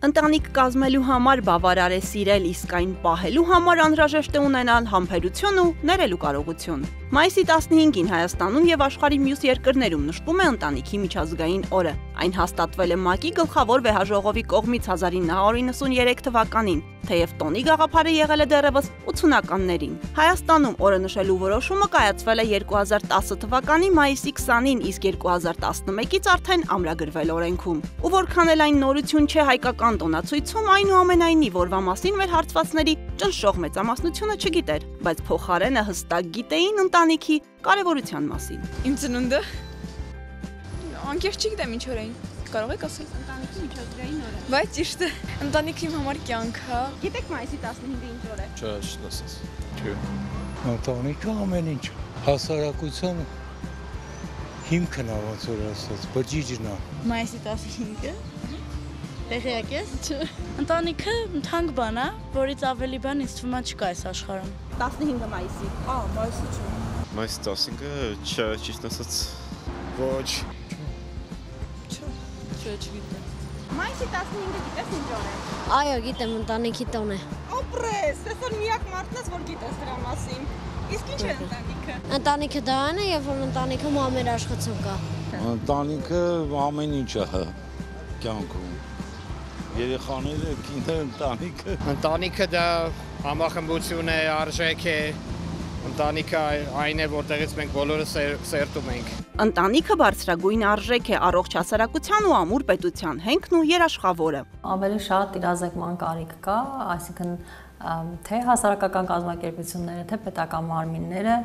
Ընտանիք կազմելու համար բավարար է սիրել, իսկ այն պահելու համար անհրաժեշտ է ունենալ համբերություն ու ներելու կարողություն։ Մայիսի 15-ին Հայաստանում եւ աշխարհի մյուս երկրներում նշվում է ընտանիքի միջազգային օրը։ Այն հաստատվել է ՄԱԿ-ի գլխավոր վեհաժողովի կողմից 1993 թվականին, թեև տոնի գաղափարը եղել է դեռևս 80-ականներին։ Հայաստանում օրը նշելու որոշումը կայացվել է 2010 թվականի մայիսի 20-ին, իսկ 2011-ից արդեն ամրագրվել օրենքում։ Ու որքան էլ այն նորություն չէ հայկական տոնացույցում, այնուամենայնիվ օրվա մասին մեր հարցվածների ճնշող մեծամասնությունը չգիտեր, բայց փոխարենը հստակ գիտեին ընտանիքի կարևորության մասին։ Իմ ծնունդը անկեղծ չգիտեմ ինչ օր էին։ Կարող եք ասել Ընտանիքի միջազգային օրը։ Բայց ճիշտ է։ Ընտանիքը իմ համար կյանք է։ Գիտեք մայիսի 15-ը ինչ օր է։ Չասես։ Չէ։ Ընտանիքը ամեն ինչ, հասարակության հիմքն է, ոնց որ ասած, բջիջն է։ Մայիսի 15-ը։ Տեղյակ ես։ Չէ։ Ընտանիքը թանկ բան է, որից ավելի բան ինձ թվում է չկա այս աշխարհում։ 15 մայիսի։ Մայիսի չէ։ Մայիսի 15-ը չէ, ճիշտ ասած։ Ոչ։ Չէ, չգիտեմ։ Մայիսի 15-ը գիտես ինչ օր է։ Այո, գիտեմ, ընտանիքի տոն է։ Ապրես, այսօր միակ մարդն ես, որ գիտես դրա մասին։ Իսկ ինչ է ընտանիքը։ Ընտանիքը դա այն է, երբ որ ընտանիքում ամեն աշխատություն կա։ Ընտանիքը ամեն ինչ է կյանքում։ Երեխաները, կինը, ընտանիքը։ Ընտանիքը դա համախմբություն է, արժեք է։ Ընտանիքը այն է, որտեղից մենք բոլորը սերտում ենք։ Ընտանիքը բարձրագույն արժեք է առողջ հասարակության ու ամուր պետության հենքն ու երաշխավորը։ Ավելի շատ իրազեկման կարիք կա, այսինքն թե հասարակական կազմակերպությունները, թե պետական մարմինները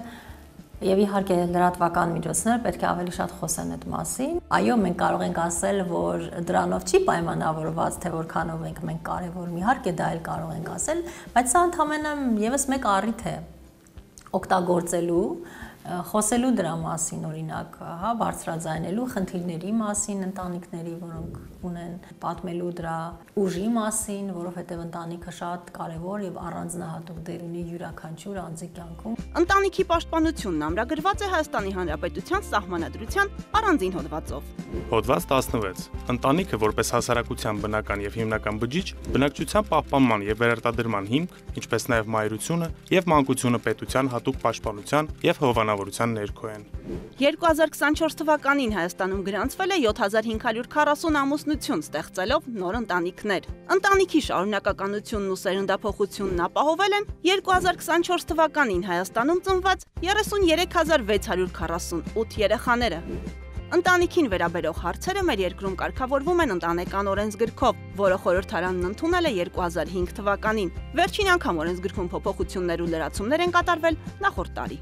եւ իհարկե լրատվական միջոցները պետք է ավելի շատ խոսեն այդ մասին։ Այո, մենք կարող ենք ասել, որ դրանով չի պայմանավորված, թե որքանով ենք մենք կարևոր, իհարկե դա էլ կարող ենք ասել, բայց սա ընդհանրապես եւս մեկ առիթ է օգտագործելու, խոսելու դրա մասին, օրինակ, հա, բարձրաձայնելու խնդիրների մասին ընտանիքների, որոնք ունեն, պատմելու դրա ուժի մասին, որովհետև ընտանիքը շատ կարևոր եւ առանձնահատուկ դեր ունի յուրաքանչյուր անձի կյանքում։ Ընտանիքի պաշտպանությունն ամրագրված է Հայաստանի Հանրապետության Սահմանադրության առանձին հոդվածով։ Հոդված 16. Ընտանիքը որպես հասարակության բնական եւ հիմնական բջիջ, բնակչության պահպանման եւ վերարտադրման հիմք, ինչպես նաեւ մայրությունը եւ մանկությունը պետության հատուկ պաշտպանության եւ հովանավորության ներքո են։ 2024 թվականին Հայաստանում գրանցվել է 7540 ամուսնություն, ստեղծելով նոր ընտանիքներ։ Ընտանիքի շարունակականությունն ու սերնդափոխությունն ապահովել են 2024 թվականին Հայաստանում ծնված 33648 երեխաները։ Ընտանիքին վերաբերող հարցերը մեր երկրում կարգավորվում են ընտանեկան օրենսգրքով, որը խորհրդարանն ընդունել է 2005 թվականին։ Վերջին անգամ օրենսգրքում փոփոխություններ ու լրացումներ են կատարվել նախորդ տարի։